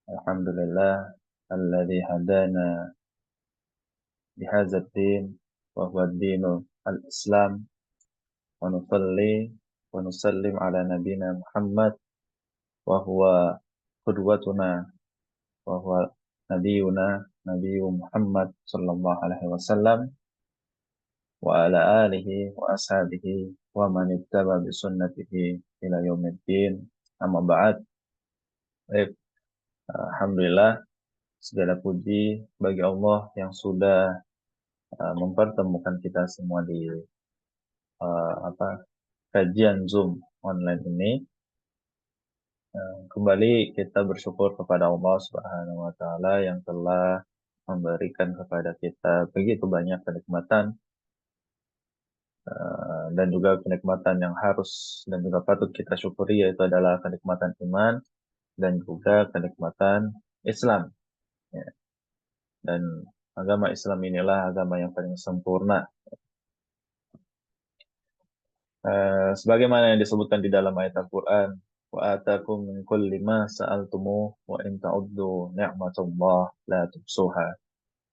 Alhamdulillah alladzi hadana bihadzal din wa huwa dinul al-Islam wa nusalli wa nusallim ala nabiyyina Muhammad wa huwa qudwatuna wa huwa nabiyuna nabiyyu Muhammad sallallahu alaihi wasallam wa ala alihi wa ashabihi wa man ittaba bi sunnatihi ila yaumiddin. Amma ba'd. Baik, alhamdulillah segala puji bagi Allah yang sudah mempertemukan kita semua di kajian Zoom online ini. Kembali kita bersyukur kepada Allah Subhanahu wa taala yang telah memberikan kepada kita begitu banyak kenikmatan dan juga kenikmatan yang harus dan juga patut kita syukuri, yaitu adalah kenikmatan iman dan juga kenikmatan Islam, ya. Dan agama Islam inilah agama yang paling sempurna. Sebagaimana yang disebutkan di dalam ayat Al-Quran, wa atakum min kulli ma sa'altumu wa in ta'uddu ni'matullah la tuhsuha.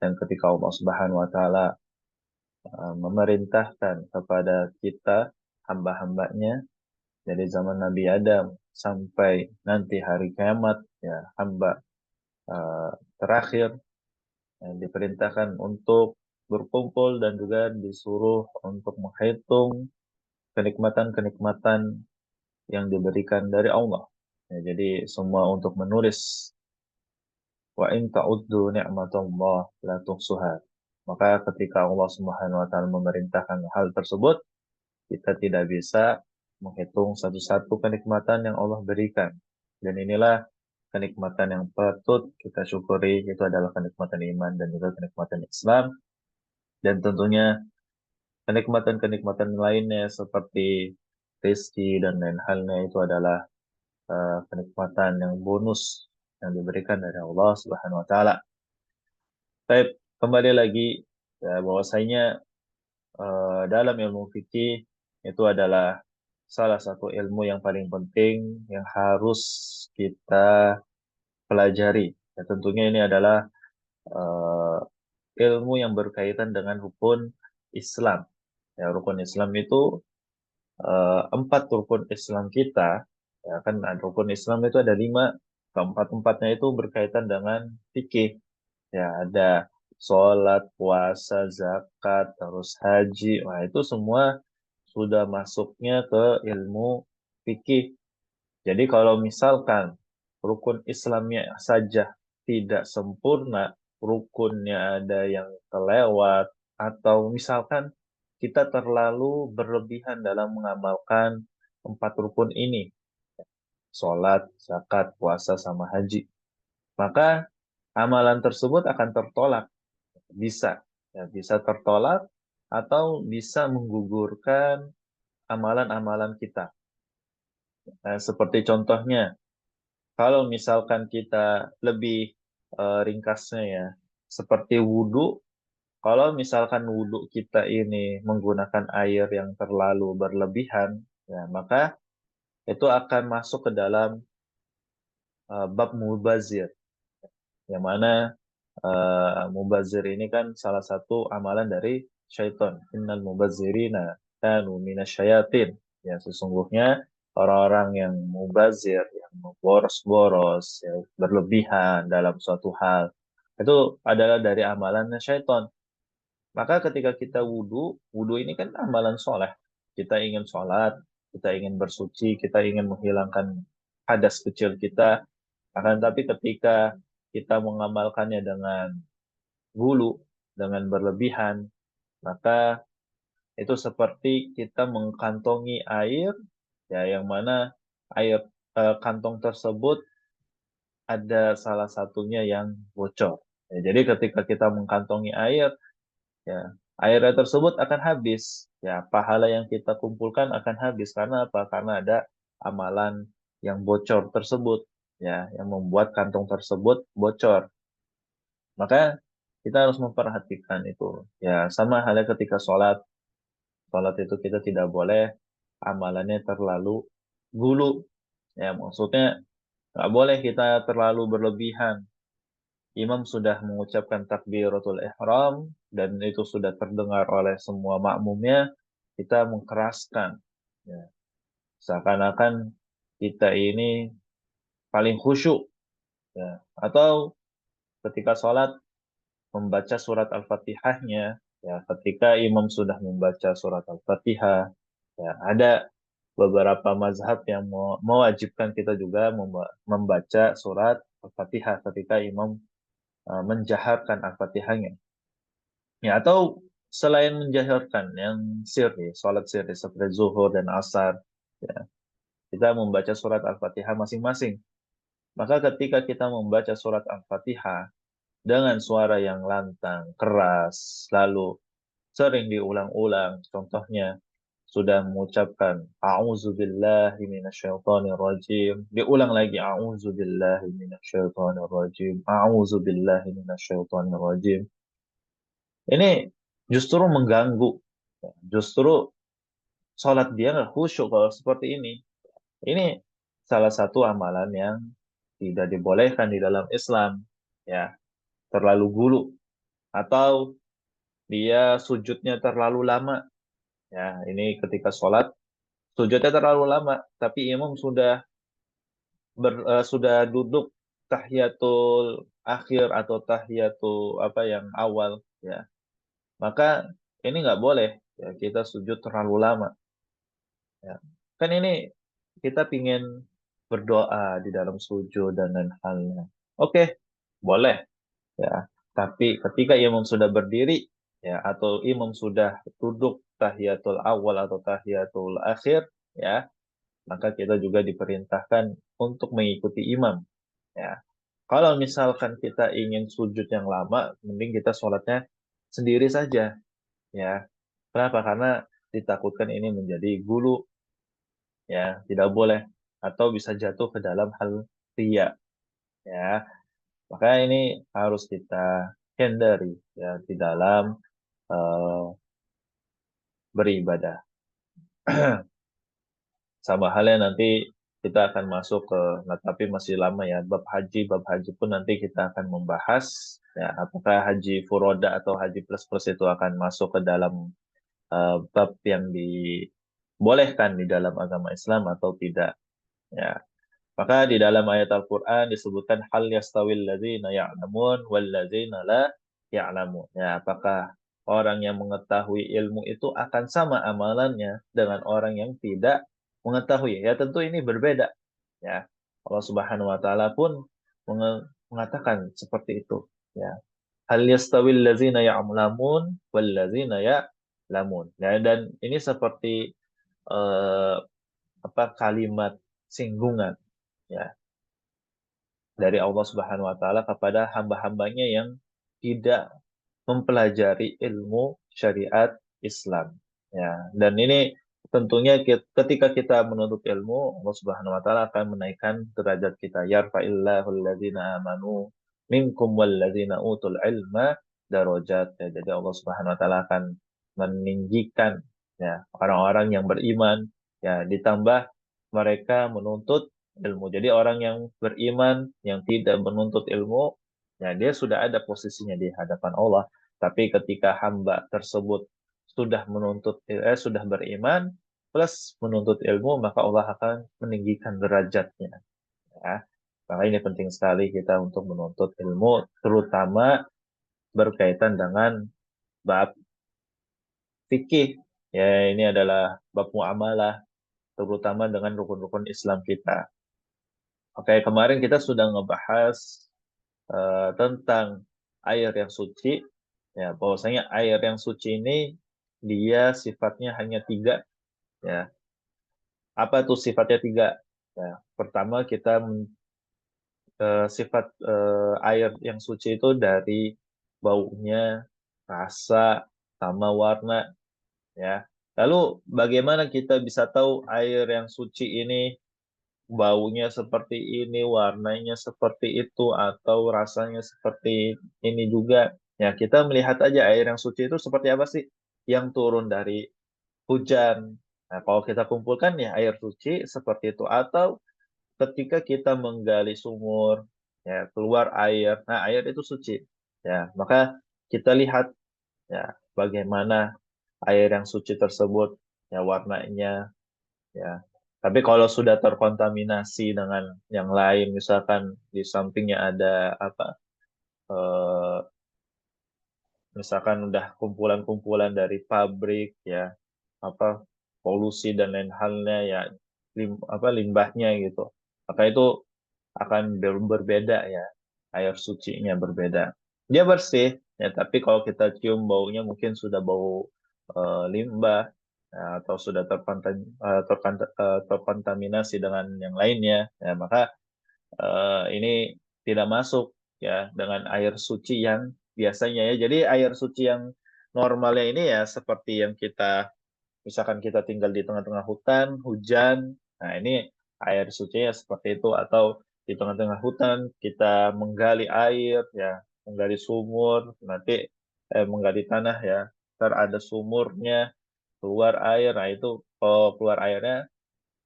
Dan ketika Allah Subhanahu wa taala memerintahkan kepada kita hamba-hambanya dari zaman Nabi Adam sampai nanti hari kiamat, ya, hamba terakhir yang diperintahkan untuk berkumpul dan juga disuruh untuk menghitung kenikmatan-kenikmatan yang diberikan dari Allah. Ya, jadi semua untuk menulis wa in ta'uddu ni'matallah la tuhsuha. Maka ketika Allah Subhanahu wa taala memerintahkan hal tersebut, kita tidak bisa menghitung satu-satu kenikmatan yang Allah berikan. Dan inilah kenikmatan yang patut kita syukuri, itu adalah kenikmatan iman dan juga kenikmatan Islam. Dan tentunya kenikmatan-kenikmatan lainnya seperti rezeki dan lain halnya itu adalah kenikmatan yang bonus yang diberikan dari Allah Subhanahu wa taala. Baik, kembali lagi, ya, bahwasanya dalam ilmu fikih itu adalah salah satu ilmu yang paling penting yang harus kita pelajari. Ya, tentunya ini adalah eh, ilmu yang berkaitan dengan rukun Islam. Ya, rukun Islam itu empat rukun Islam kita, ya kan, rukun Islam itu ada lima, keempat-empatnya itu berkaitan dengan fikih. Ya, ada sholat, puasa, zakat, terus haji. Wah, itu semua sudah masuknya ke ilmu fikih. Jadi kalau misalkan rukun Islamnya saja tidak sempurna, rukunnya ada yang kelewat, atau misalkan kita terlalu berlebihan dalam mengamalkan empat rukun ini, sholat, zakat, puasa, sama haji, maka amalan tersebut akan tertolak. Bisa, ya, bisa tertolak atau bisa menggugurkan amalan-amalan kita. Nah, seperti contohnya, kalau misalkan kita lebih ringkasnya, ya, seperti wudhu, kalau misalkan wudhu kita ini menggunakan air yang terlalu berlebihan, ya, maka itu akan masuk ke dalam bab mubazir, yang mana mubazir ini kan salah satu amalan dari syaitan. Innal mubazirina kanu minasyayatin. Ya, sesungguhnya orang-orang yang mubazir, yang boros-boros, ya, berlebihan dalam suatu hal, itu adalah dari amalan syaitan. Maka ketika kita wudhu, wudhu ini kan amalan soleh. Kita ingin sholat, kita ingin bersuci, kita ingin menghilangkan hadas kecil kita. Akan tapi ketika kita mengamalkannya dengan hulu, dengan berlebihan, maka itu seperti kita mengkantongi air, ya, yang mana air kantong tersebut ada salah satunya yang bocor. Ya, jadi ketika kita mengkantongi air, ya, airnya tersebut akan habis. Ya, pahala yang kita kumpulkan akan habis. Karena apa? Karena ada amalan yang bocor tersebut, ya, yang membuat kantong tersebut bocor. Maka kita harus memperhatikan itu. Ya, sama halnya ketika sholat. Sholat itu kita tidak boleh amalannya terlalu gulu. Ya, maksudnya Nggak boleh kita terlalu berlebihan. Imam sudah mengucapkan takbiratul ihram dan itu sudah terdengar oleh semua makmumnya, kita mengkeraskan. Ya. Seakan-akan kita ini paling khusyuk. Ya. Atau ketika sholat membaca surat Al-Fatihahnya, ya ketika imam sudah membaca surat Al-Fatihah, ya ada beberapa mazhab yang mewajibkan kita juga membaca surat Al-Fatihah ketika imam menjaharkan Al-Fatihahnya. Ya, atau selain menjaharkan yang sirri, sholat sirri seperti zuhur dan asar, ya, kita membaca surat Al-Fatihah masing-masing. Maka ketika kita membaca surat Al-Fatihah dengan suara yang lantang, keras, lalu sering diulang-ulang, contohnya sudah mengucapkan a'udzubillahi minasyaitonirrajim, diulang lagi a'udzubillahi minasyaitonirrajim, a'udzubillahi minasyaitonirrajim. Ini justru mengganggu. Justru sholat dia nggak khusyuk kalau seperti ini. Ini salah satu amalan yang tidak dibolehkan di dalam Islam. Ya, terlalu gulu. Atau dia sujudnya terlalu lama. Ya, ini ketika sholat, sujudnya terlalu lama. Tapi imam sudah duduk tahiyatul akhir atau tahiyatul apa yang awal. Ya, maka ini nggak boleh. Ya, kita sujud terlalu lama. Ya. Kan ini kita pingin berdoa di dalam sujud dan lain halnya. Oke, boleh ya. Tapi ketika imam sudah berdiri ya atau imam sudah duduk tahiyatul awal atau tahiyatul akhir ya, maka kita juga diperintahkan untuk mengikuti imam ya. Kalau misalkan kita ingin sujud yang lama, mending kita sholatnya sendiri saja ya. Kenapa? Karena ditakutkan ini menjadi gulu ya, tidak boleh atau bisa jatuh ke dalam hal ria ya. Maka ini harus kita hindari ya di dalam eh, beribadah. Sama halnya nanti kita akan masuk ke, nah, tapi masih lama ya, bab haji pun nanti kita akan membahas ya apakah haji furoda atau haji plus plus itu akan masuk ke dalam bab yang dibolehkan di dalam agama Islam atau tidak ya. Maka di dalam ayat Al-Quran disebutkan hal yastawil ladzina ya'lamun wal ladzina la ya'lamun. Ya, apakah orang yang mengetahui ilmu itu akan sama amalannya dengan orang yang tidak mengetahui? Ya, tentu ini berbeda. Ya, Allah Subhanahu wa taala pun mengatakan seperti itu, ya. Hal yastawil ladzina ya'lamun wal ladzina ya'lamun. Ya, dan ini seperti eh, apa kalimat singgungan ya dari Allah Subhanahu wa taala kepada hamba-hambanya yang tidak mempelajari ilmu syariat Islam. Ya, dan ini tentunya ketika kita menuntut ilmu, Allah Subhanahu wa taala akan menaikkan derajat kita. Yarfa'illahu alladzina amanu minkum walladzina utul ilma darajat. Ya, jadi Allah Subhanahu wa taala akan meninggikan ya orang-orang yang beriman ya ditambah mereka menuntut ilmu. Jadi orang yang beriman yang tidak menuntut ilmu ya dia sudah ada posisinya di hadapan Allah. Tapi ketika hamba tersebut sudah beriman plus menuntut ilmu, maka Allah akan meninggikan derajatnya. Ya. Maka ini penting sekali kita untuk menuntut ilmu, terutama berkaitan dengan bab fikih. Ya, ini adalah bab muamalah, terutama dengan rukun-rukun Islam kita. Oke, kemarin kita sudah ngebahas tentang air yang suci. Ya, bahwasanya air yang suci ini dia sifatnya hanya tiga. Ya, apa tuh sifatnya tiga? Ya, pertama kita sifat air yang suci itu dari baunya, rasa, sama warna. Ya, lalu bagaimana kita bisa tahu air yang suci ini baunya seperti ini, warnanya seperti itu, atau rasanya seperti ini juga? Ya, kita melihat aja air yang suci itu seperti apa sih? Yang turun dari hujan. Nah, kalau kita kumpulkan ya air suci seperti itu. Atau ketika kita menggali sumur, ya keluar air, nah air itu suci, ya maka kita lihat ya bagaimana air yang suci tersebut, ya warnanya, ya. Tapi kalau sudah terkontaminasi dengan yang lain, misalkan di sampingnya ada apa, eh, misalkan udah kumpulan-kumpulan dari pabrik, ya apa polusi dan lain halnya, ya limbahnya gitu, maka itu akan berbeda ya, air sucinya berbeda. Dia bersih ya, tapi kalau kita cium baunya mungkin sudah bau limbah, ya, atau sudah terkontaminasi dengan yang lainnya, ya maka ini tidak masuk ya dengan air suci yang biasanya ya. Jadi air suci yang normalnya ini ya seperti yang kita, misalkan kita tinggal di tengah-tengah hutan, hujan, nah ini air suci ya seperti itu. Atau di tengah-tengah hutan kita menggali air, ya menggali sumur, nanti menggali tanah ya, ntar ada sumurnya, keluar air, nah itu kalau keluar airnya,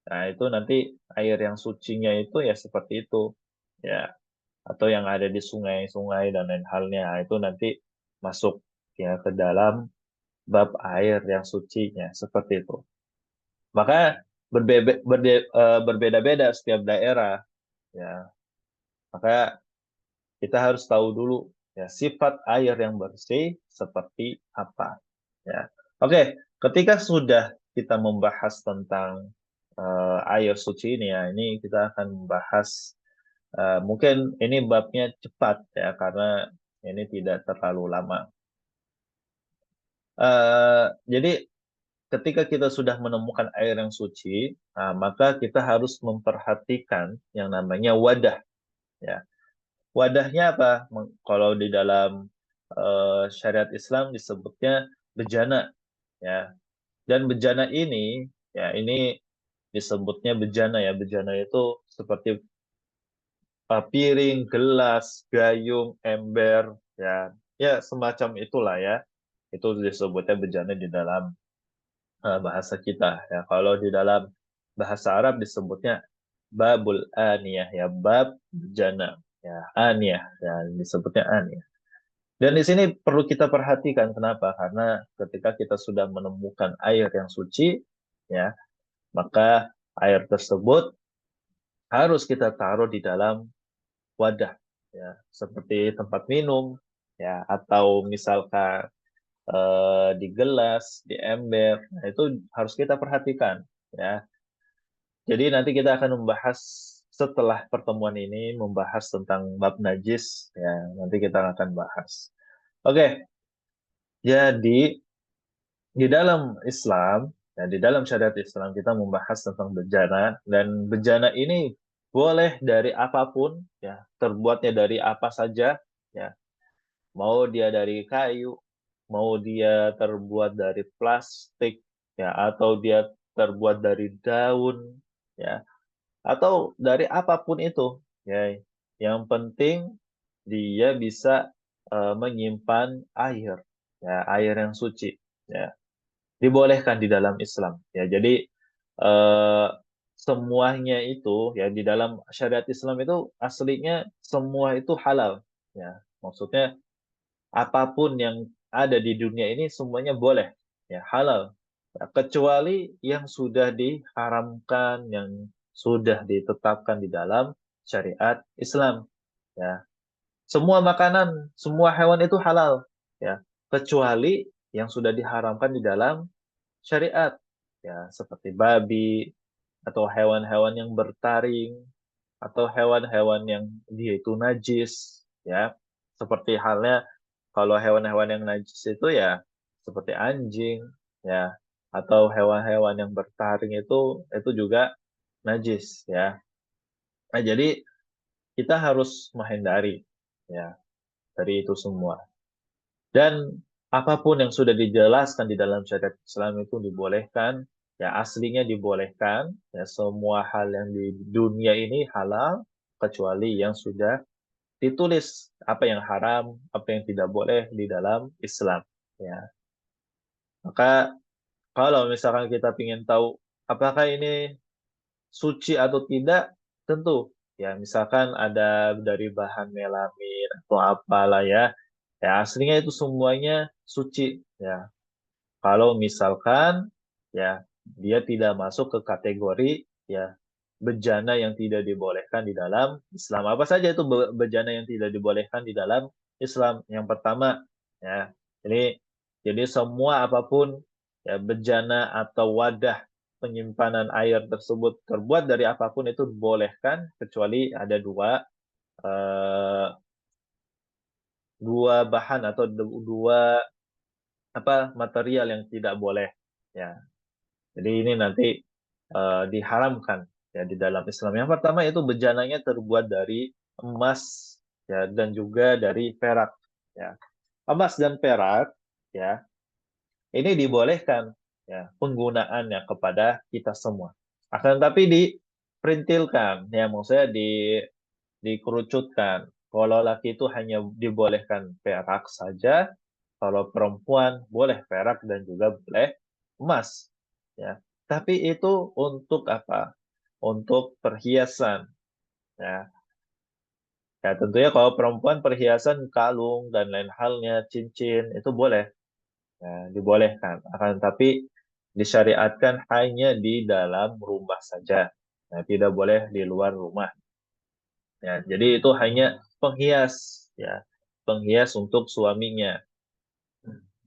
nah itu nanti air yang sucinya itu ya seperti itu, ya. Atau yang ada di sungai-sungai dan lain halnya, nah, itu nanti masuk ya ke dalam bab air yang sucinya seperti itu. Maka berbeda-beda setiap daerah, ya. Maka kita harus tahu dulu ya sifat air yang bersih seperti apa, ya. Oke, ketika sudah kita membahas tentang air suci ini ya, ini kita akan membahas, mungkin ini babnya cepat ya karena ini tidak terlalu lama. Jadi ketika kita sudah menemukan air yang suci, nah, maka kita harus memperhatikan yang namanya wadah. Ya, wadahnya apa? Kalau di dalam syariat Islam disebutnya bejana. Ya, dan bejana ini, ya ini disebutnya bejana ya. Bejana itu seperti piring, gelas, gayung, ember, ya, ya semacam itulah ya. Itu disebutnya bejana di dalam bahasa kita ya. Kalau di dalam bahasa Arab disebutnya babul aniyah ya, bab jana ya, aniyah ya, disebutnya aniyah. Dan di sini perlu kita perhatikan kenapa? Karena ketika kita sudah menemukan air yang suci ya, maka air tersebut harus kita taruh di dalam wadah ya, seperti tempat minum ya, atau misalkan di gelas, di ember. Nah, itu harus kita perhatikan ya. Jadi nanti kita akan membahas setelah pertemuan ini membahas tentang bab najis ya. Nanti kita akan bahas. Oke, jadi di dalam Islam ya, di dalam syariat Islam kita membahas tentang bejana, dan bejana ini boleh dari apapun ya, terbuatnya dari apa saja ya. Mau dia dari kayu, mau dia terbuat dari plastik ya, atau dia terbuat dari daun ya, atau dari apapun itu ya, yang penting dia bisa menyimpan air ya, air yang suci ya, dibolehkan di dalam Islam ya. Jadi eh, semuanya itu ya, di dalam syariat Islam itu aslinya semua itu halal ya, maksudnya apapun yang ada di dunia ini semuanya boleh ya, halal. Ya, kecuali yang sudah diharamkan, yang sudah ditetapkan di dalam syariat Islam ya. Semua makanan, semua hewan itu halal ya, kecuali yang sudah diharamkan di dalam syariat ya, seperti babi atau hewan-hewan yang bertaring, atau hewan-hewan yang dia itu najis ya, seperti halnya kalau hewan-hewan yang najis itu ya seperti anjing ya, atau hewan-hewan yang bertaring itu juga najis ya. Nah, jadi kita harus menghindari ya dari itu semua. Dan apapun yang sudah dijelaskan di dalam syariat Islam itu dibolehkan, ya aslinya dibolehkan, ya semua hal yang di dunia ini halal, kecuali yang sudah ditulis, apa yang haram, apa yang tidak boleh di dalam Islam. Ya, maka kalau misalkan kita ingin tahu apakah ini suci atau tidak, tentu ya misalkan ada dari bahan melamin atau apalah ya, ya aslinya itu semuanya suci ya. Kalau misalkan ya dia tidak masuk ke kategori ya bejana yang tidak dibolehkan di dalam Islam. Apa saja itu bejana yang tidak dibolehkan di dalam Islam? Yang pertama ya, jadi semua apapun ya bejana atau wadah penyimpanan air tersebut terbuat dari apapun itu dibolehkan kecuali ada eh, dua bahan atau dua apa material yang tidak boleh ya. Jadi ini nanti diharamkan ya di dalam Islam. Yang pertama itu bejananya terbuat dari emas ya dan juga dari perak ya. Emas dan perak ya ini dibolehkan ya penggunaannya kepada kita semua. Akan tetapi diperintilkan ya maksudnya dikerucutkan. Kalau laki itu hanya dibolehkan perak saja, kalau perempuan boleh perak dan juga boleh emas. Ya. Tapi itu untuk apa? Untuk perhiasan. Ya. Ya, tentunya kalau perempuan perhiasan kalung dan lain halnya, cincin itu boleh, ya, dibolehkan. Akan tapi disyariatkan hanya di dalam rumah saja. Nah, tidak boleh di luar rumah. Ya, jadi itu hanya penghias, ya, penghias untuk suaminya.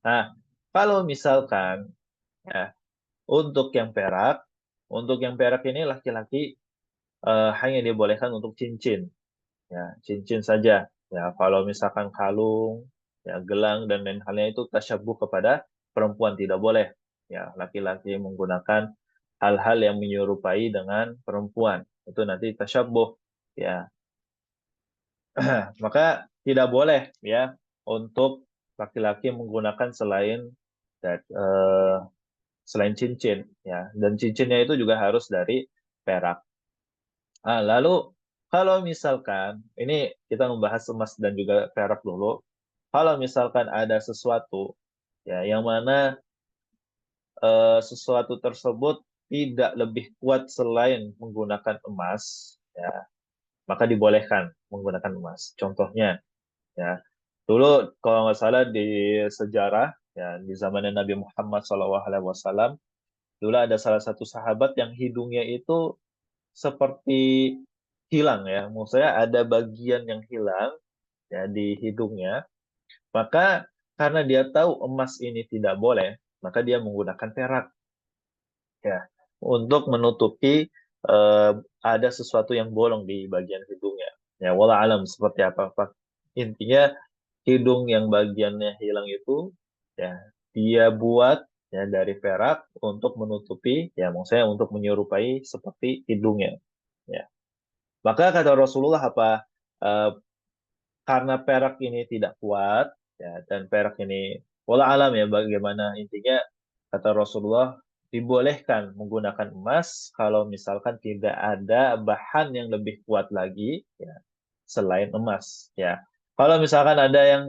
Nah, kalau misalkan ya, untuk yang perak ini laki-laki hanya dibolehkan untuk cincin, ya, cincin saja. Ya, kalau misalkan kalung, ya, gelang dan lain halnya itu tasyabuh kepada perempuan tidak boleh. Ya, laki-laki menggunakan hal-hal yang menyerupai dengan perempuan. Itu nanti tasyabuh. Ya, maka tidak boleh ya untuk laki-laki menggunakan eh, selain cincin ya dan cincinnya itu juga harus dari perak. Lalu kalau misalkan ini kita membahas emas dan juga perak dulu. Kalau misalkan ada sesuatu ya yang mana sesuatu tersebut tidak lebih kuat selain menggunakan emas ya maka dibolehkan menggunakan emas. Contohnya ya dulu kalau nggak salah di sejarah ya di zaman Nabi Muhammad SAW dulu ada salah satu sahabat yang hidungnya itu seperti hilang ya, maksudnya ada bagian yang hilang ya di hidungnya. Maka karena dia tahu emas ini tidak boleh, maka dia menggunakan perak ya untuk menutupi eh, ada sesuatu yang bolong di bagian hidungnya. Ya, wala alam seperti apa. Intinya hidung yang bagiannya hilang itu ya dia buat ya dari perak untuk menutupi ya maksudnya untuk menyerupai seperti hidungnya ya maka kata Rasulullah apa eh, karena perak ini tidak kuat ya dan perak ini wala alam ya bagaimana intinya kata Rasulullah dibolehkan menggunakan emas kalau misalkan tidak ada bahan yang lebih kuat lagi ya selain emas ya kalau misalkan ada yang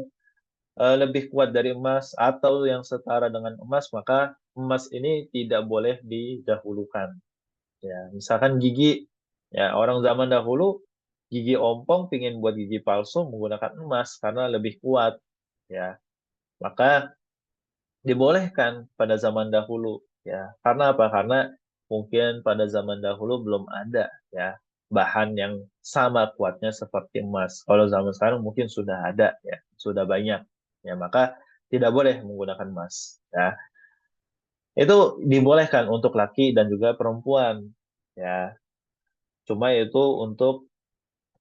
lebih kuat dari emas atau yang setara dengan emas, maka emas ini tidak boleh didahulukan. Ya, misalkan gigi, ya orang zaman dahulu gigi ompong pingin buat gigi palsu menggunakan emas karena lebih kuat. Ya, maka dibolehkan pada zaman dahulu. Ya, karena apa? Karena mungkin pada zaman dahulu belum ada ya bahan yang sama kuatnya seperti emas. Kalau zaman sekarang mungkin sudah ada ya, sudah banyak. Ya, maka tidak boleh menggunakan emas. Ya, itu dibolehkan untuk laki dan juga perempuan. Ya, cuma itu untuk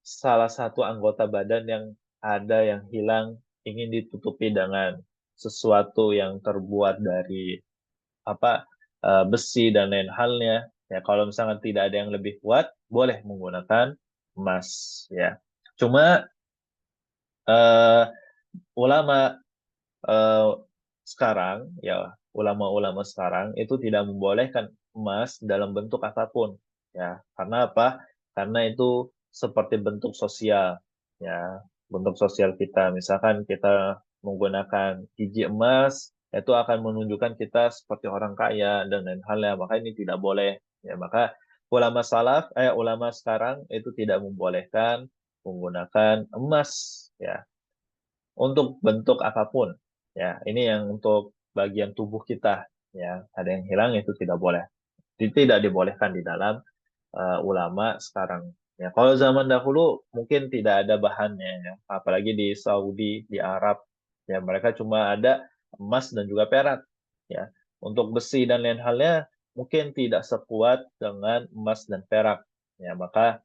salah satu anggota badan yang ada yang hilang ingin ditutupi dengan sesuatu yang terbuat dari apa besi dan lain halnya. Ya, kalau misalnya tidak ada yang lebih kuat, boleh menggunakan emas. Ya, cuma eh, ulama eh, sekarang, ya ulama-ulama sekarang itu tidak membolehkan emas dalam bentuk apapun. Ya, karena apa? Karena itu seperti bentuk sosial. Ya, bentuk sosial kita. Misalkan kita menggunakan gigi emas, itu akan menunjukkan kita seperti orang kaya dan lain halnya. Maka ini tidak boleh. Ya, maka ulama sekarang itu tidak membolehkan menggunakan emas ya untuk bentuk apapun. Ya, ini yang untuk bagian tubuh kita ya, ada yang hilang itu tidak boleh. Tidak dibolehkan di dalam ulama sekarang. Ya, kalau zaman dahulu mungkin tidak ada bahannya ya, apalagi di Saudi, di Arab, ya mereka cuma ada emas dan juga perak. Ya, untuk besi dan lain halnya mungkin tidak sekuat dengan emas dan perak. Ya, maka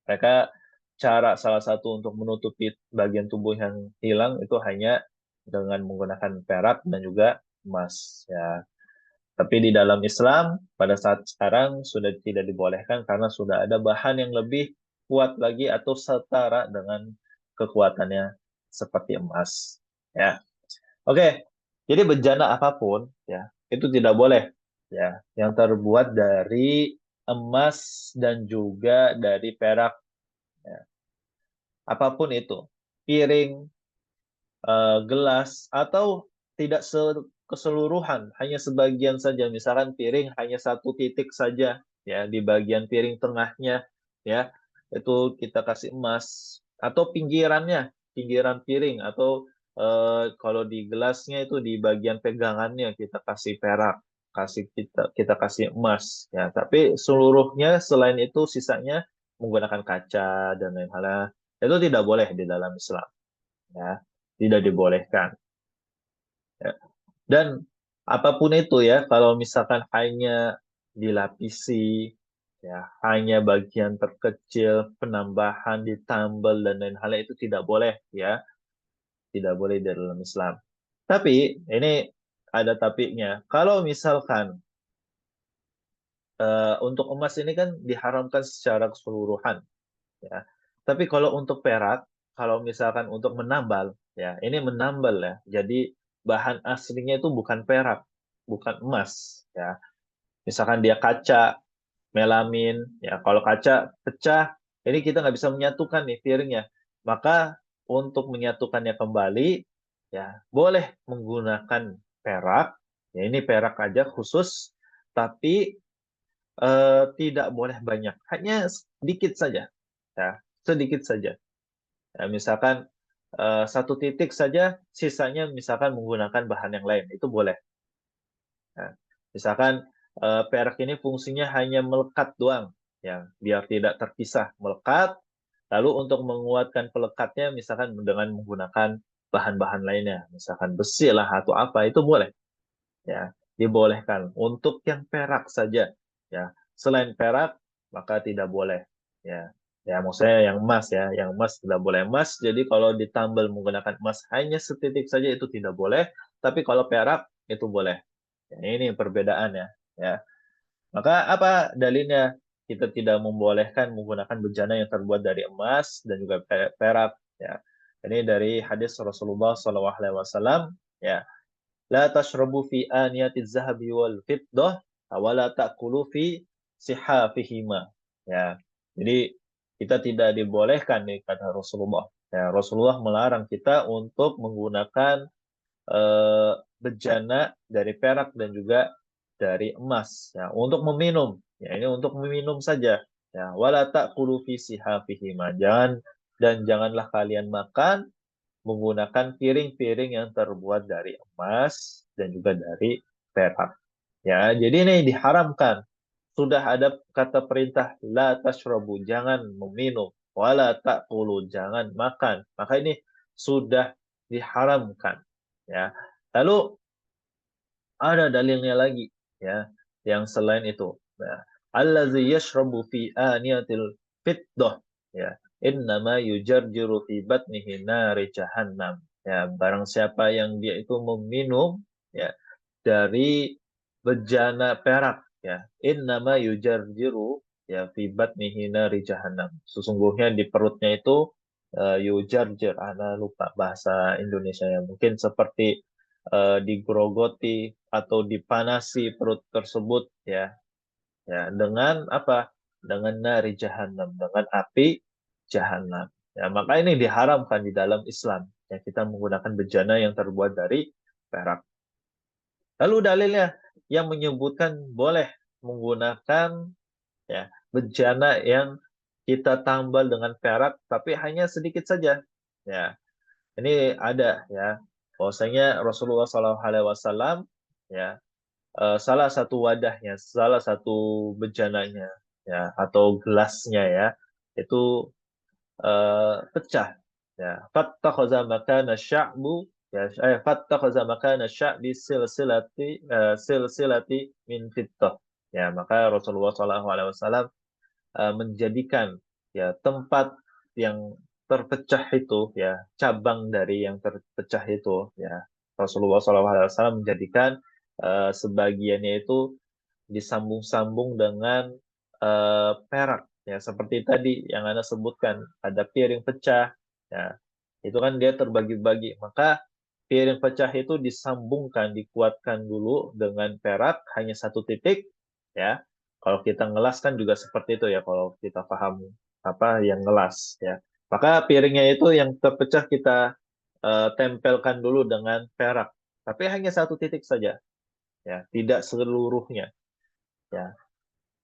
mereka salah satu untuk menutupi bagian tubuh yang hilang itu hanya dengan menggunakan perak dan juga emas. Ya, tapi di dalam Islam, pada saat sekarang sudah tidak dibolehkan karena sudah ada bahan yang lebih kuat lagi atau setara dengan kekuatannya seperti emas. Ya, oke. Jadi bejana apapun, ya, itu tidak boleh, ya, yang terbuat dari emas dan juga dari perak. Ya. Apapun itu, piring, gelas atau tidak keseluruhan, hanya sebagian saja. Misalkan piring hanya satu titik saja, ya di bagian piring tengahnya, ya itu kita kasih emas atau pinggirannya, pinggiran piring atau kalau di gelasnya itu di bagian pegangannya kita kasih perak, kita kasih emas, ya. Tapi seluruhnya selain itu sisanya menggunakan kaca dan lain-lain itu tidak boleh di dalam Islam, ya tidak dibolehkan. Ya. Dan apapun itu ya, kalau misalkan hanya dilapisi, ya hanya bagian terkecil, penambahan, ditambal dan lain hal itu tidak boleh ya, tidak boleh di dalam Islam. Tapi ini ada tapinya. Kalau misalkan untuk emas ini kan diharamkan secara keseluruhan, ya. Tapi kalau untuk perak, kalau misalkan untuk menambal, ya ini menambal ya. Jadi bahan aslinya itu bukan perak, bukan emas, ya. Misalkan dia kaca, melamin, ya kalau kaca pecah, ini kita nggak bisa menyatukan nih piringnya. Maka untuk menyatukannya kembali, ya boleh menggunakan perak, ya ini perak aja khusus, tapi tidak boleh banyak, hanya sedikit saja, ya sedikit saja. Ya, misalkan satu titik saja, sisanya misalkan menggunakan bahan yang lain, itu boleh. Nah, misalkan perak ini fungsinya hanya melekat doang, ya, biar tidak terpisah, melekat. Lalu untuk menguatkan pelekatnya, misalkan dengan menggunakan bahan-bahan lainnya, misalkan besi lah atau apa, itu boleh, ya, dibolehkan. Untuk yang perak saja, ya, selain perak maka tidak boleh, ya. Ya, maksudnya yang emas ya, yang emas tidak boleh emas. Jadi kalau ditambal menggunakan emas hanya setitik saja itu tidak boleh, tapi kalau perak itu boleh. Ya, ini perbedaannya, ya. Maka apa dalilnya? Kita tidak membolehkan menggunakan bejana yang terbuat dari emas dan juga perak, ya. Ini dari hadis Rasulullah SAW, ya. La tashrabu fi aniyatiz zahabi wal fiddah wa la ta'kulu fi sihafihima. Ya. Jadi kita tidak dibolehkan nih kata Rasulullah. Ya, Rasulullah melarang kita untuk menggunakan eh, bejana dari perak dan juga dari emas ya untuk meminum. Ya, ini untuk meminum saja. Ya, wala ta'kulu fi sihafihima. Janganlah kalian makan menggunakan piring-piring yang terbuat dari emas dan juga dari perak. Ya, jadi ini diharamkan. Sudah ada kata perintah la tashrabu, jangan meminum, wala ta'kulu, jangan makan. Maka ini sudah diharamkan. Ya. Lalu ada dalilnya lagi ya, yang selain itu. Nah, allazi yashrabu fi aniyatil fiddah ya, innama yujarjiru fi batnihi nari jahannam. Ya, barang siapa yang dia itu meminum ya dari bejana perak ya, innama yujarjiru ya fi batnihi nari jahannam. Sesungguhnya di perutnya itu yujarjir, ana lupa bahasa Indonesia ya. Mungkin seperti digerogoti atau dipanasi perut tersebut ya, ya dengan apa, dengan nari jahanam, dengan api jahanam, ya. Maka ini diharamkan di dalam Islam ya, kita menggunakan bejana yang terbuat dari perak. Lalu dalilnya yang menyebutkan boleh menggunakan ya. Bejana yang kita tambal dengan perak, tapi hanya sedikit saja. Ya, ini ada ya. Bahwasanya Rasulullah SAW ya, salah satu wadahnya, salah satu bejananya ya atau gelasnya ya itu pecah ya. Fattakhadha makana sya'bu ya fattakhadha makana sya'bi silsilati min fittah. Ya, maka Rasulullah SAW menjadikan ya tempat yang terpecah itu ya cabang dari yang terpecah itu ya Rasulullah SAW menjadikan sebagiannya itu disambung-sambung dengan perak ya seperti tadi yang Anda sebutkan ada piring pecah ya itu kan dia terbagi-bagi maka piring pecah itu disambungkan dikuatkan dulu dengan perak hanya satu titik ya kalau kita ngelas kan juga seperti itu ya kalau kita paham apa yang ngelas ya maka piringnya itu yang terpecah kita tempelkan dulu dengan perak tapi hanya satu titik saja ya tidak seluruhnya ya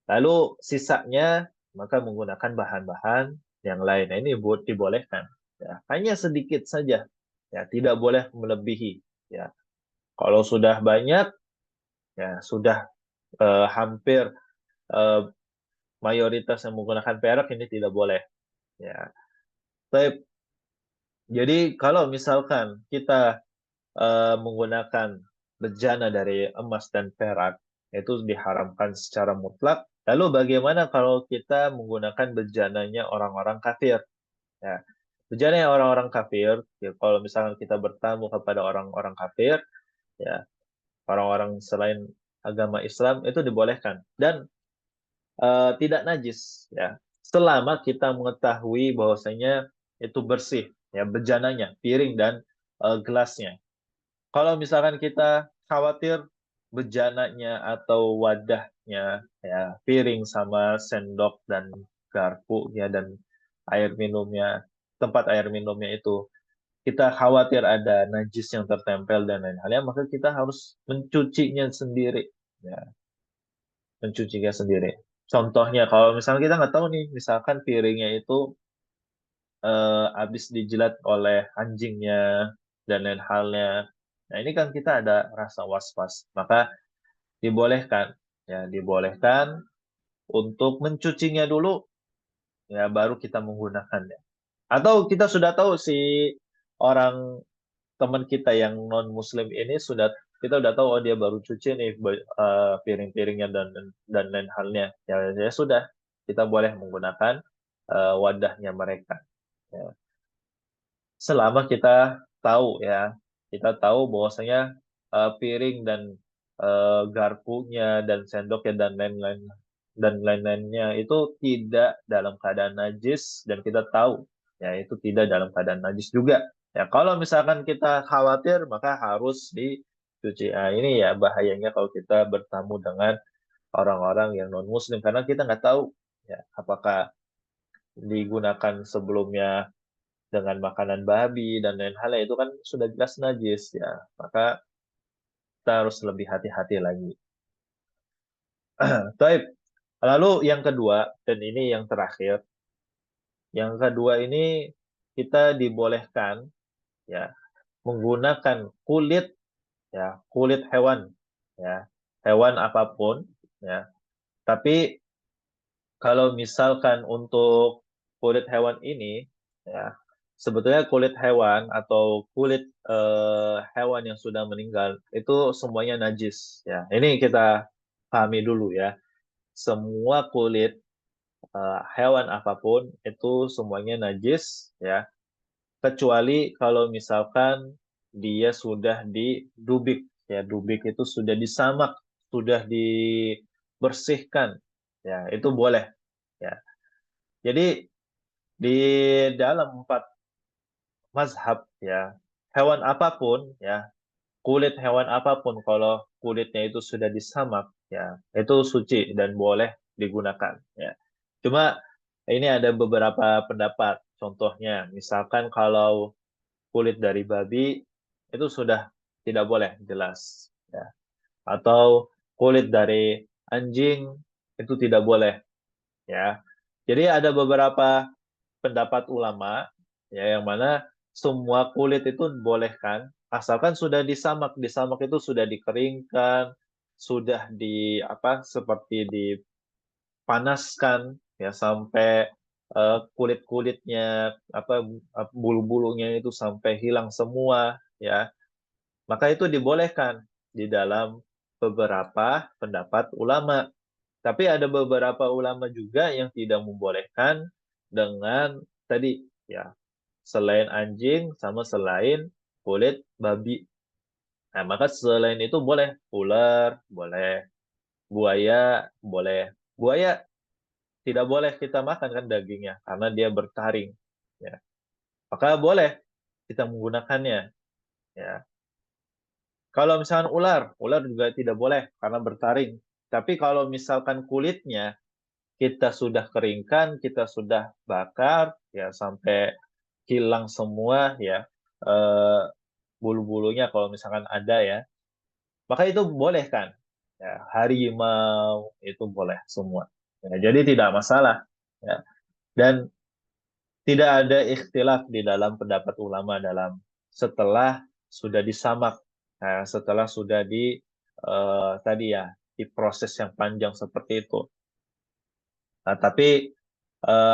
lalu sisanya maka menggunakan bahan-bahan yang lain. Nah, ini dibolehkan. Ya, hanya sedikit saja. Ya, tidak boleh melebihi. Ya, kalau sudah banyak, ya sudah hampir eh, mayoritas yang menggunakan perak ini tidak boleh. Ya, jadi kalau misalkan kita menggunakan bejana dari emas dan perak itu diharamkan secara mutlak. Lalu bagaimana kalau kita menggunakan bejananya orang-orang kafir? Ya, bejana orang-orang kafir, ya, kalau misalkan kita bertamu kepada orang-orang kafir, ya orang-orang selain agama Islam itu dibolehkan dan tidak najis, ya. Selama kita mengetahui bahwasanya itu bersih, ya bejananya, piring dan gelasnya. Kalau misalkan kita khawatir bejananya atau wadahnya, ya piring sama sendok dan garpu ya dan air minumnya, tempat air minumnya itu kita khawatir ada najis yang tertempel dan lain halnya, maka kita harus mencucinya sendiri, ya mencucinya sendiri. Contohnya kalau misalnya kita nggak tahu nih, misalkan piringnya itu habis dijilat oleh anjingnya dan lain halnya. Nah, ini kan kita ada rasa was-was. Maka dibolehkan, ya dibolehkan untuk mencucinya dulu, ya baru kita menggunakannya. Atau kita sudah tahu si orang teman kita yang non Muslim ini sudah kita udah tahu oh dia baru cuci nih piring-piringnya dan lain halnya. Ya, ya sudah kita boleh menggunakan wadahnya mereka. Ya. Selama kita tahu ya, kita tahu bahwasanya piring dan garpunya dan sendoknya dan lain-lainnya itu tidak dalam keadaan najis dan kita tahu ya itu tidak dalam keadaan najis juga. Ya kalau misalkan kita khawatir maka harus dicuci. Nah, ini ya bahayanya kalau kita bertamu dengan orang-orang yang non muslim karena kita nggak tahu ya apakah digunakan sebelumnya dengan makanan babi dan lain hal itu kan sudah jelas najis ya maka kita harus lebih hati-hati lagi. Taib. Lalu yang kedua dan ini yang kedua ini kita dibolehkan ya menggunakan kulit ya kulit hewan ya hewan apapun ya tapi kalau misalkan untuk kulit hewan ini, ya, sebetulnya kulit hewan atau kulit hewan yang sudah meninggal itu semuanya najis. Ya, ini kita pahami dulu ya. Semua kulit hewan apapun itu semuanya najis, ya, kecuali kalau misalkan dia sudah didubik, ya, dubik itu sudah disamak, sudah dibersihkan, ya, itu boleh. Ya, jadi di dalam empat mazhab ya, hewan apapun ya, kulit hewan apapun kalau kulitnya itu sudah disamak ya, itu suci dan boleh digunakan ya. Cuma ini ada beberapa pendapat. Contohnya, misalkan kalau kulit dari babi itu sudah tidak boleh jelas ya. Atau kulit dari anjing itu tidak boleh ya. Jadi ada beberapa pendapat ulama ya yang mana semua kulit itu bolehkan asalkan sudah disamak. Disamak itu sudah dikeringkan, sudah di apa seperti dipanaskan ya sampai kulit-kulitnya apa bulu-bulunya itu sampai hilang semua ya. Maka itu dibolehkan di dalam beberapa pendapat ulama. Tapi ada beberapa ulama juga yang tidak membolehkan dengan tadi ya selain anjing sama selain kulit babi. Nah, maka selain itu boleh ular, boleh buaya, boleh buaya tidak boleh kita makan kan dagingnya karena dia bertaring. Ya. Maka boleh kita menggunakannya. Ya. Kalau misalkan ular, ular juga tidak boleh karena bertaring. Tapi kalau misalkan kulitnya kita sudah keringkan, kita sudah bakar, ya sampai hilang semua ya eh, bulu-bulunya kalau misalkan ada ya, maka itu boleh kan? Ya, harimau itu boleh semua. Ya, jadi tidak masalah. Ya. Dan tidak ada ikhtilaf di dalam pendapat ulama dalam setelah sudah disamak, nah, setelah sudah di tadi ya diproses yang panjang seperti itu. Nah, tapi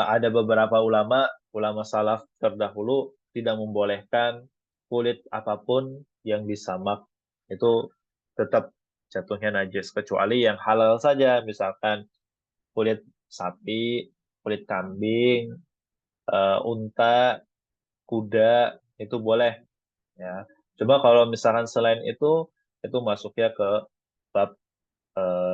ada beberapa ulama, ulama salaf terdahulu tidak membolehkan kulit apapun yang disamak itu tetap jatuhnya najis kecuali yang halal saja, misalkan kulit sapi, kulit kambing, unta, kuda itu boleh ya. Coba kalau misalkan selain itu masuknya ke bab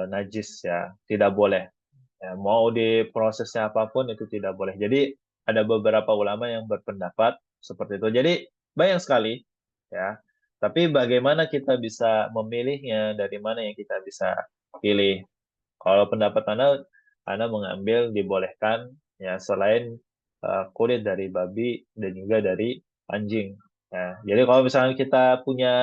najis ya, tidak boleh. Ya, mau diprosesnya apapun itu tidak boleh. Jadi ada beberapa ulama yang berpendapat seperti itu. Jadi banyak sekali ya. Tapi bagaimana kita bisa memilihnya, dari mana yang kita bisa pilih? Kalau pendapat Anda mengambil dibolehkan ya selain kulit dari babi dan juga dari anjing. Ya, jadi kalau misalnya kita punya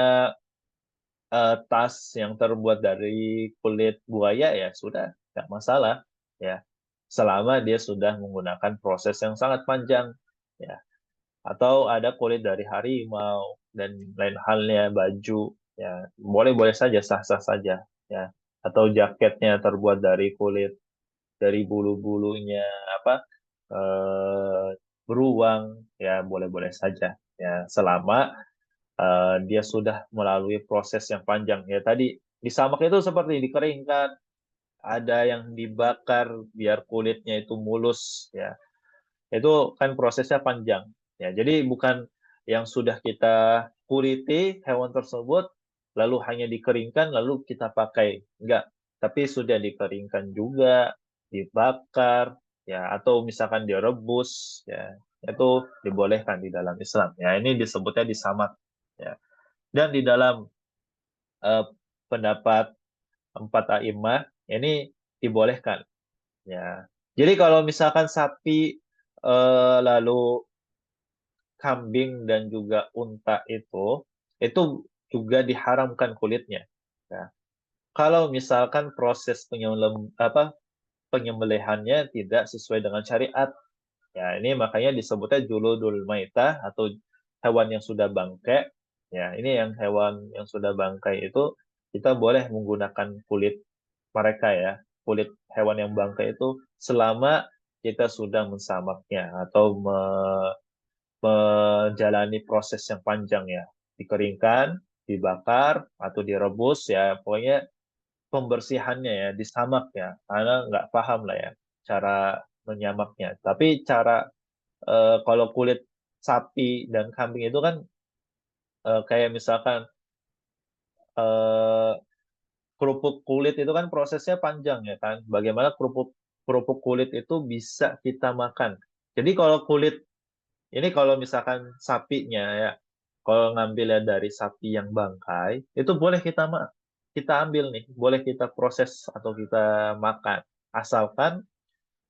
tas yang terbuat dari kulit buaya ya sudah, nggak masalah ya. Selama dia sudah menggunakan proses yang sangat panjang ya. Atau ada kulit dari harimau dan lain halnya baju ya boleh-boleh saja sah-sah saja ya. Atau jaketnya terbuat dari kulit dari bulu-bulunya apa eh, beruang ya boleh-boleh saja ya selama dia sudah melalui proses yang panjang ya tadi disamak itu seperti dikeringkan ada yang dibakar biar kulitnya itu mulus ya itu kan prosesnya panjang ya jadi bukan yang sudah kita kuliti hewan tersebut lalu hanya dikeringkan lalu kita pakai enggak tapi sudah dikeringkan juga dibakar ya atau misalkan direbus ya itu dibolehkan di dalam Islam ya ini disebutnya disamak ya dan di dalam eh, pendapat empat a'imah ini dibolehkan ya jadi kalau misalkan sapi lalu kambing dan juga unta itu juga diharamkan kulitnya. Ya. Kalau misalkan proses penyembelihannya tidak sesuai dengan syariat, ya ini makanya disebutnya juludul maitah atau hewan yang sudah bangkai. Ya, ini yang hewan yang sudah bangkai itu kita boleh menggunakan kulit mereka ya, kulit hewan yang bangkai itu selama kita sudah mensamaknya atau menjalani proses yang panjang ya, dikeringkan, dibakar atau direbus ya, pokoknya pembersihannya ya disamak ya, karena nggak paham lah ya cara menyamaknya. Tapi cara kalau kulit sapi dan kambing itu kan kayak misalkan eh, kerupuk kulit itu kan prosesnya panjang ya kan. Bagaimana kerupuk kerupuk kulit itu bisa kita makan. Jadi kalau kulit ini kalau misalkan sapinya ya, kalau ngambilnya dari sapi yang bangkai, itu boleh kita ambil nih, boleh kita proses atau kita makan. Asalkan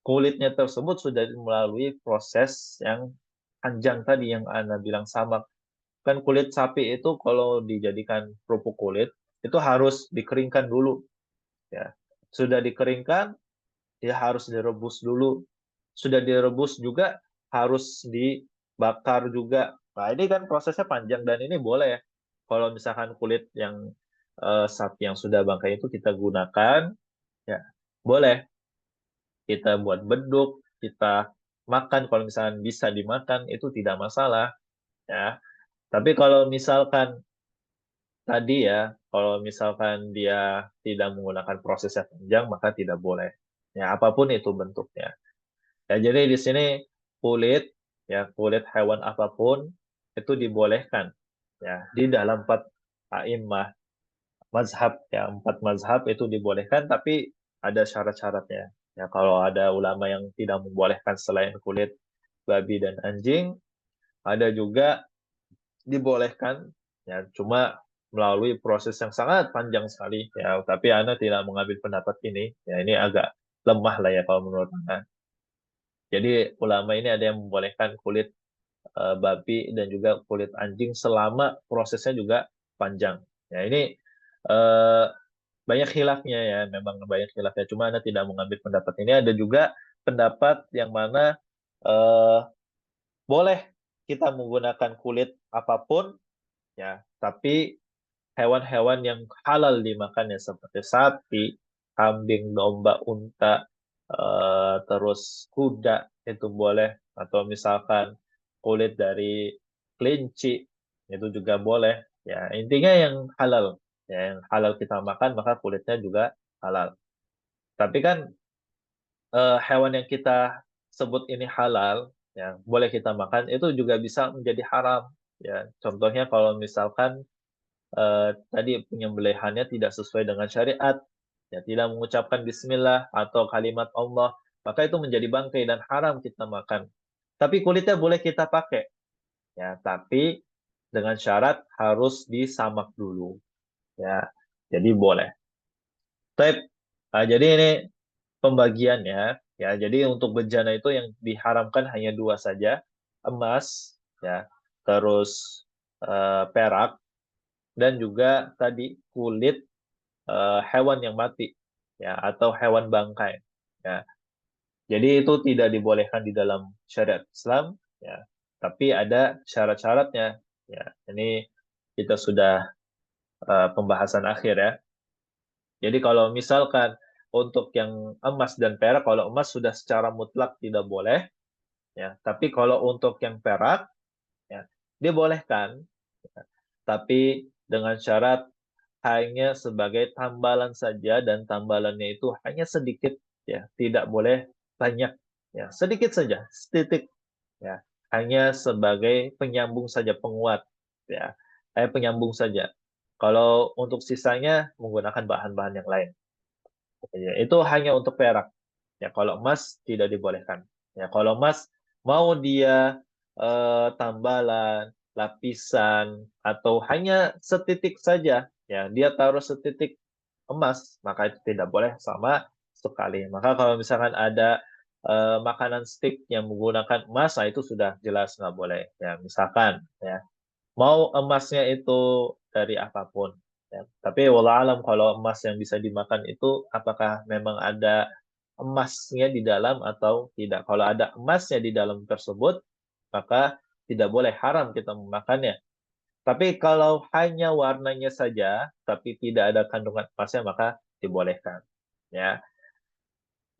kulitnya tersebut sudah melalui proses yang panjang tadi yang Anda bilang sama. Kan kulit sapi itu kalau dijadikan kerupuk kulit, itu harus dikeringkan dulu ya. Sudah dikeringkan, dia harus direbus dulu. Sudah direbus juga harus dibakar juga. Nah, ini kan prosesnya panjang dan ini boleh. Kalau misalkan kulit yang sapi yang sudah bangkai itu kita gunakan, ya boleh kita buat beduk, kita makan kalau misalkan bisa dimakan itu tidak masalah, ya. Tapi kalau misalkan tadi ya, kalau misalkan dia tidak menggunakan proses yang panjang maka tidak boleh. Ya, apapun itu bentuknya. Ya, jadi di sini kulit ya kulit hewan apapun itu dibolehkan ya di dalam empat a'immah mazhab ya empat mazhab itu dibolehkan tapi ada syarat-syaratnya. Ya, kalau ada ulama yang tidak membolehkan selain kulit babi dan anjing, ada juga dibolehkan ya cuma melalui proses yang sangat panjang sekali ya tapi Ana tidak mengambil pendapat ini ya ini agak lemah lah ya kalau menurut Ana. Jadi ulama ini ada yang membolehkan kulit babi dan juga kulit anjing selama prosesnya juga panjang. Ya ini eh, banyak khilafnya ya, memang banyak khilafnya. Cuma Anda tidak mengambil pendapat ini. Ada juga pendapat yang mana eh, boleh kita menggunakan kulit apapun ya, tapi hewan-hewan yang halal dimakan ya seperti sapi, kambing, domba, unta, terus kuda itu boleh atau misalkan kulit dari kelinci itu juga boleh. Ya, intinya yang halal. Ya, yang halal kita makan maka kulitnya juga halal. Tapi kan hewan yang kita sebut ini halal, ya boleh kita makan itu juga bisa menjadi haram. Ya, contohnya kalau misalkan tadi penyembelihannya tidak sesuai dengan syariat, ya tidak mengucapkan bismillah atau kalimat Allah, maka itu menjadi bangkai dan haram kita makan. Tapi kulitnya boleh kita pakai, ya, tapi dengan syarat harus disamak dulu, ya. Jadi boleh. Jadi ini pembagiannya, ya. Jadi untuk bejana itu yang diharamkan hanya dua saja, emas, ya, terus perak dan juga tadi kulit hewan yang mati ya atau hewan bangkai ya. Jadi itu tidak dibolehkan di dalam syariat Islam ya. Tapi ada syarat-syaratnya ya. Ini kita sudah pembahasan akhir ya. Jadi kalau misalkan untuk yang emas dan perak, kalau emas sudah secara mutlak tidak boleh ya. Tapi kalau untuk yang perak ya dibolehkan ya. Tapi dengan syarat hanya sebagai tambalan saja dan tambalannya itu hanya sedikit ya, tidak boleh banyak ya, sedikit saja, setitik ya, hanya sebagai penyambung saja penguat ya, penyambung saja. Kalau untuk sisanya menggunakan bahan-bahan yang lain. Ya, itu hanya untuk perak. Ya, kalau emas tidak dibolehkan. Ya, kalau emas mau dia tambalan, lapisan, atau hanya setitik saja, ya dia taruh setitik emas, maka itu tidak boleh sama sekali. Maka kalau misalkan ada makanan stick yang menggunakan emas, nah itu sudah jelas nggak boleh. Ya, misalkan, ya mau emasnya itu dari apapun. Ya. Tapi walau alam kalau emas yang bisa dimakan itu apakah memang ada emasnya di dalam atau tidak. Kalau ada emasnya di dalam tersebut, maka tidak boleh haram kita memakannya. Tapi kalau hanya warnanya saja, tapi tidak ada kandungan emasnya, maka dibolehkan. Ya.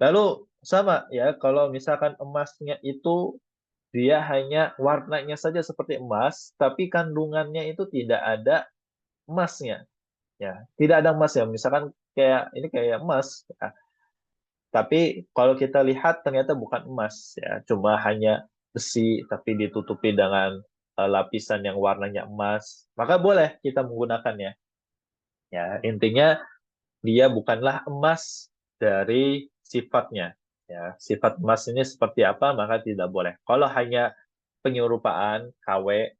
Lalu sama ya, kalau misalkan emasnya itu dia hanya warnanya saja seperti emas, tapi kandungannya itu tidak ada emasnya. Ya, tidak ada emas ya. Misalkan kayak ini kayak emas, ya. Tapi kalau kita lihat ternyata bukan emas ya, cuma hanya besi tapi ditutupi dengan lapisan yang warnanya emas. Maka boleh kita menggunakannya. Ya, intinya dia bukanlah emas dari sifatnya. Ya, sifat emas ini seperti apa maka tidak boleh. Kalau hanya penyerupaan KW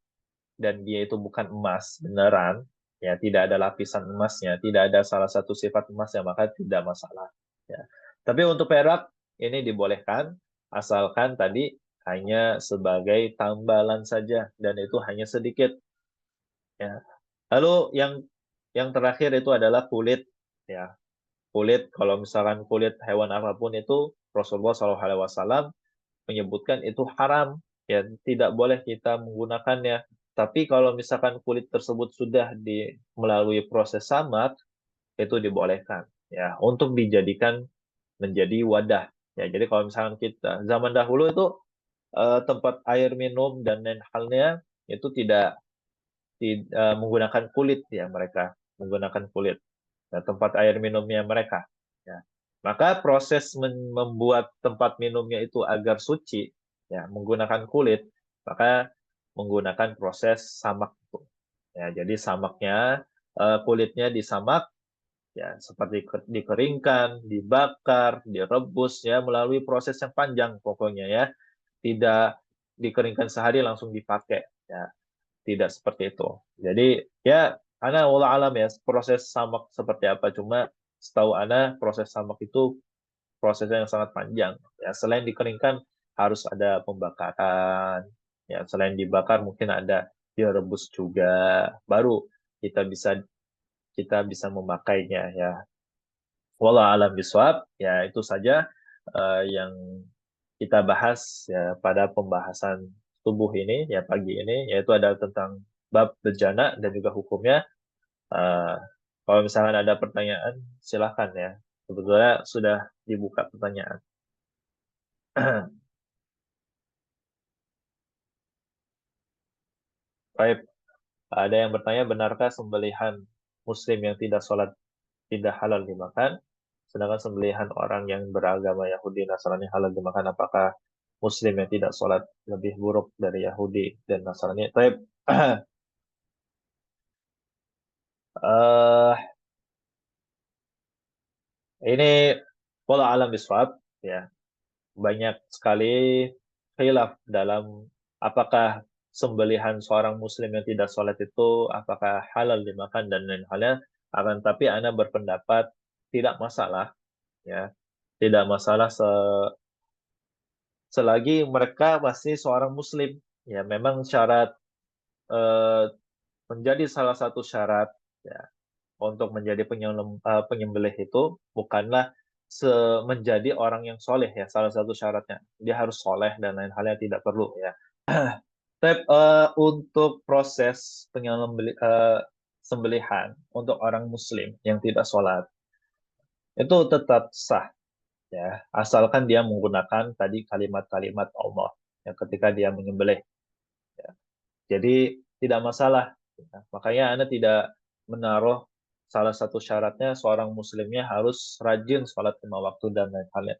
dan dia itu bukan emas beneran, ya tidak ada lapisan emasnya, tidak ada salah satu sifat emasnya, maka tidak masalah. Ya. Tapi untuk perak ini dibolehkan, asalkan tadi hanya sebagai tambalan saja dan itu hanya sedikit. Ya. Lalu yang terakhir itu adalah kulit. Ya, kulit, kalau misalkan kulit hewan apapun itu Rasulullah SAW menyebutkan itu haram, ya tidak boleh kita menggunakannya. Tapi kalau misalkan kulit tersebut sudah melalui proses samak, itu dibolehkan ya untuk dijadikan menjadi wadah. Ya, jadi kalau misalkan kita zaman dahulu itu tempat air minum dan lain halnya itu tidak menggunakan kulit ya mereka menggunakan kulit ya, tempat air minumnya mereka. Ya. Maka proses membuat tempat minumnya itu agar suci ya menggunakan kulit, maka menggunakan proses samak itu. Ya, jadi samaknya kulitnya disamak ya seperti dikeringkan, dibakar, direbus ya melalui proses yang panjang pokoknya ya. Tidak dikeringkan sehari langsung dipakai ya, tidak seperti itu. Jadi ya ana wallah alam ya proses samak seperti apa, cuma setahu ana proses samak itu prosesnya yang sangat panjang ya. Selain dikeringkan harus ada pembakaran ya, selain dibakar mungkin ada direbus juga, baru kita bisa kita bisa memakainya ya. Wallah alam biswab ya, itu saja yang kita bahas ya pada pembahasan tubuh ini ya pagi ini, yaitu ada tentang bab bejana dan juga hukumnya. Eh, Kalau misalkan ada pertanyaan silahkan ya, sebetulnya sudah dibuka pertanyaan. Baik, ada yang bertanya, benarkah sembelihan Muslim yang tidak sholat tidak halal dimakan, sedangkan sembelihan orang yang beragama Yahudi Nasrani halal dimakan? Apakah Muslim yang tidak sholat lebih buruk dari Yahudi dan Nasrani? Baik, eh ini pola alam biswab ya, banyak sekali khilaf dalam apakah sembelihan seorang muslim yang tidak sholat itu apakah halal dimakan dan lain halnya. Akan tapi Anda berpendapat tidak masalah ya, tidak masalah selagi mereka masih seorang muslim ya. Memang syarat eh, menjadi salah satu syarat ya untuk menjadi penyembelih itu bukanlah menjadi orang yang soleh ya, salah satu syaratnya dia harus soleh dan lain halnya tidak perlu ya. Tapi untuk proses sembelihan untuk orang muslim yang tidak sholat itu tetap sah ya, asalkan dia menggunakan tadi kalimat-kalimat Allah ya, ketika dia menyembelih ya. Jadi tidak masalah ya. Makanya Anda tidak menaruh salah satu syaratnya seorang muslimnya harus rajin sholat 5 waktu dan lain halnya,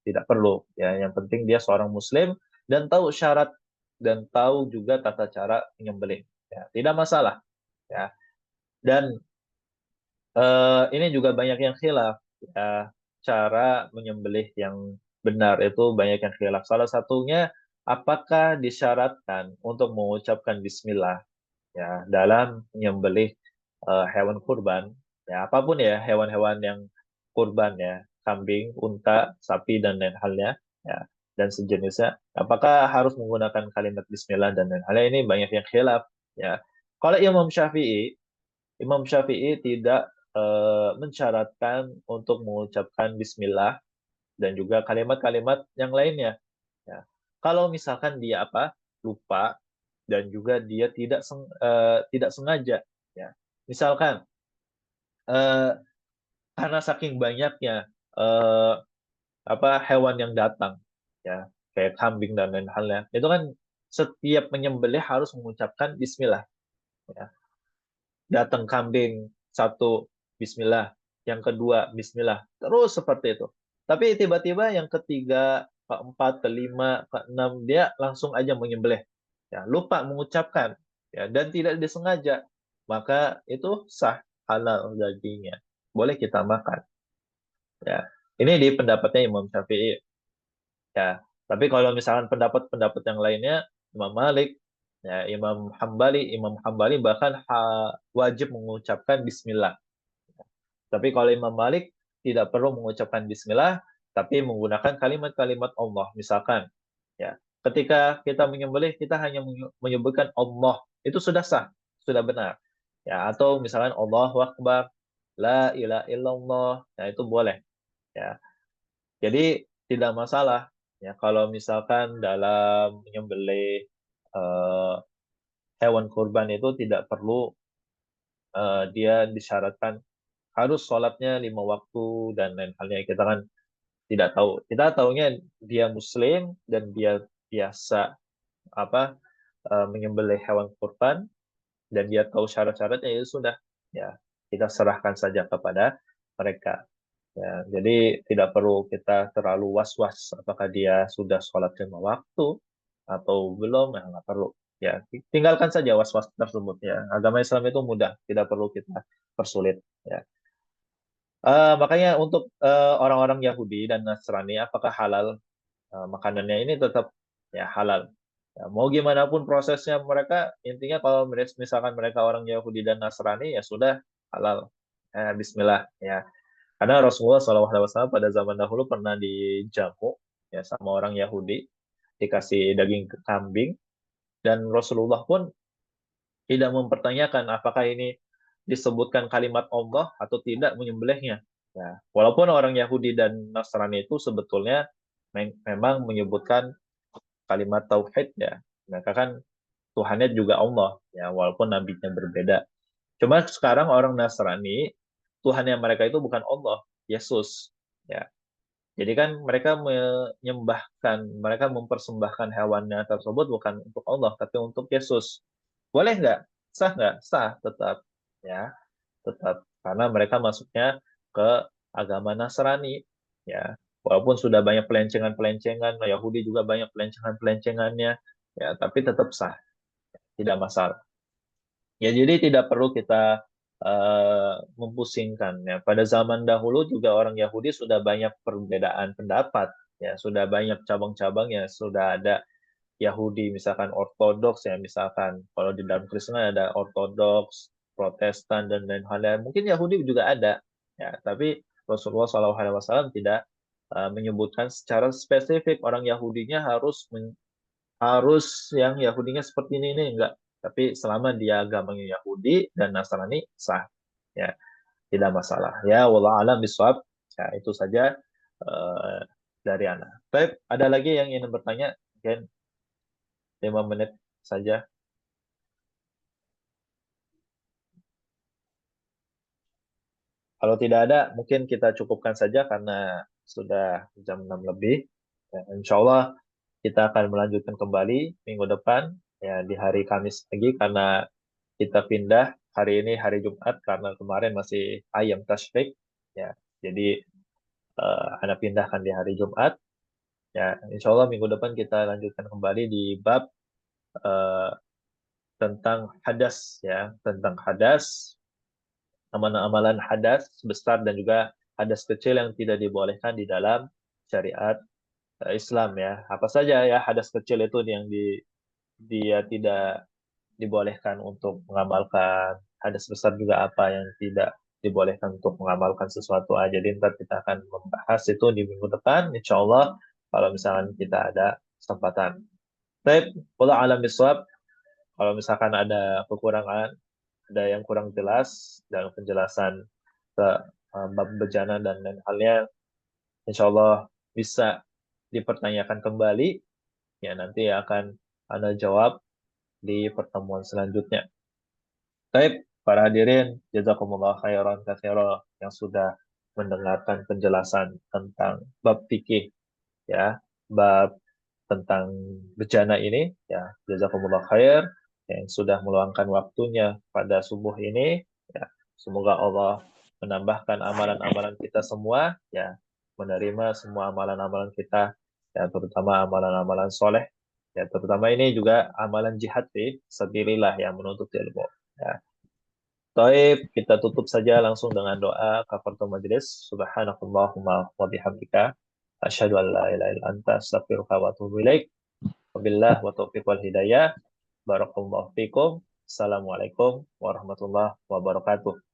tidak perlu ya. Yang penting dia seorang muslim dan tahu syarat dan tahu juga tata cara menyembelih ya, tidak masalah ya. Dan ini juga banyak yang khilaf ya, cara menyembelih yang benar itu banyak yang khilaf. Salah satunya, apakah disyaratkan untuk mengucapkan bismillah ya dalam menyembelih hewan kurban ya, apapun ya hewan-hewan yang kurban ya, kambing, unta, sapi dan lain halnya ya, dan sejenisnya, apakah harus menggunakan kalimat bismillah dan lain halnya. Ini banyak yang khilaf ya. Kalau Imam Syafi'i tidak mensyaratkan untuk mengucapkan bismillah dan juga kalimat-kalimat yang lainnya ya. Kalau misalkan dia lupa dan juga dia tidak sengaja ya. Misalkan eh, karena saking banyaknya eh, hewan yang datang ya, kayak kambing dan lain halnya, itu kan setiap menyembelih harus mengucapkan bismillah ya. Datang kambing satu, bismillah, yang kedua bismillah, terus seperti itu. Tapi tiba-tiba yang ketiga, keempat, kelima, keenam dia langsung aja menyembelih ya, lupa mengucapkan ya, dan tidak disengaja, maka itu sah, halal dagingnya, boleh kita makan ya. Ini di pendapatnya Imam Syafi'i ya. Tapi kalau misalkan pendapat-pendapat yang lainnya, Imam Malik ya, Imam Hambali bahkan wajib mengucapkan bismillah. Tapi kalau Imam Malik tidak perlu mengucapkan bismillah, tapi menggunakan kalimat-kalimat Allah. Misalkan ya, ketika kita menyembelih kita hanya menyebutkan Allah, itu sudah sah, sudah benar ya. Atau misalkan Allahu Akbar la ilaha illallah, nah itu boleh ya. Jadi tidak masalah ya kalau misalkan dalam menyembelih eh, hewan kurban itu tidak perlu dia disyaratkan harus sholatnya 5 waktu dan lain halnya. Kita kan tidak tahu. Kita taunya dia Muslim dan dia biasa apa menyembelih hewan kurban dan dia tahu syarat-syaratnya itu sudah ya kita serahkan saja kepada mereka. Ya, jadi tidak perlu kita terlalu was-was apakah dia sudah sholat 5 waktu atau belum, ya nggak perlu. Ya, tinggalkan saja was-was tersebut ya. Agama Islam itu mudah, tidak perlu kita persulit. Ya. Makanya untuk orang-orang Yahudi dan Nasrani, apakah halal makanannya ini tetap ya halal. Ya, mau gimana pun prosesnya mereka, intinya kalau misalkan mereka orang Yahudi dan Nasrani ya sudah halal. Bismillah ya. Karena Rasulullah SAW pada zaman dahulu pernah dijamu ya sama orang Yahudi, dikasih daging kambing, dan Rasulullah pun tidak mempertanyakan apakah ini disebutkan kalimat Allah atau tidak menyembelihnya. Ya, walaupun orang Yahudi dan Nasrani itu sebetulnya memang menyebutkan kalimat tauhid ya. Mereka kan Tuhannya juga Allah ya, walaupun nabinya berbeda. Cuma sekarang orang Nasrani Tuhannya mereka itu bukan Allah, Yesus. Ya, jadi kan mereka menyembahkan, mereka mempersembahkan hewannya tersebut bukan untuk Allah, tapi untuk Yesus. Boleh nggak? Sah nggak? Sah tetap. Ya, tetap. Karena mereka masuknya ke agama Nasrani. Ya, walaupun sudah banyak pelencengan-pelencengan, Yahudi juga banyak pelencengan-pelencengannya. Ya, tapi tetap sah. Tidak masalah. Ya, jadi tidak perlu kita mempusingkan. Ya, pada zaman dahulu juga orang Yahudi sudah banyak perbedaan pendapat. Ya, sudah banyak cabang-cabangnya. Sudah ada Yahudi, misalkan Ortodoks ya, misalkan kalau di dalam Kristen ada Ortodoks, Protestan dan lain halnya. Mungkin Yahudi juga ada. Ya, tapi Rasulullah SAW tidak menyebutkan secara spesifik orang Yahudinya harus yang Yahudinya seperti ini enggak. Tapi selama dia agamanya Yahudi dan Nasrani sah, ya tidak masalah. Ya, wallah alam biswab. Ya, itu saja eh, dari Ana. Baik, ada lagi yang ingin bertanya? Mungkin 5 menit saja. Kalau tidak ada, mungkin kita cukupkan saja karena sudah jam 6 lebih. Ya, insya Allah kita akan melanjutkan kembali minggu depan ya di hari Kamis lagi karena kita pindah hari ini hari Jumat karena kemarin masih ayam tasyrik ya. Jadi Anda pindahkan di hari Jumat ya. Insya Allah minggu depan kita lanjutkan kembali di bab eh, tentang hadas ya, tentang hadas, amalan-amalan hadas besar dan juga hadas kecil yang tidak dibolehkan di dalam syariat Islam ya. Apa saja ya hadas kecil itu yang dia tidak dibolehkan untuk mengamalkan, hadas besar juga apa yang tidak dibolehkan untuk mengamalkan sesuatu aja. Jadi ntar kita akan membahas itu di minggu depan, insya Allah kalau misalkan kita ada kesempatan. Baik, wallah alam biswab. Kalau misalkan ada kekurangan, ada yang kurang jelas dalam penjelasan ke bab bejana dan lain halnya, insya Allah bisa dipertanyakan kembali. Ya nanti akan Anda jawab di pertemuan selanjutnya. Baik, para hadirin, jazakumullah khairan katsira yang sudah mendengarkan penjelasan tentang bab fikih ya, bab tentang bejana ini ya, jazakumullah khair yang sudah meluangkan waktunya pada subuh ini ya. Semoga Allah menambahkan amalan-amalan kita semua ya, menerima semua amalan-amalan kita ya, terutama amalan-amalan soleh ya, terutama ini juga amalan jihad fi sabilillah yang menuntut ilmu ya. Taib, kita tutup saja langsung dengan doa kafaratul majelis. Subhanakallahumma wa bihamdika asyhadu an la ilaha illa anta astaghfiruka wa atubu ilaik. Wabillah wa taufiq wal hidayah. Barakallahu fikum. Assalamualaikum warahmatullahi wabarakatuh.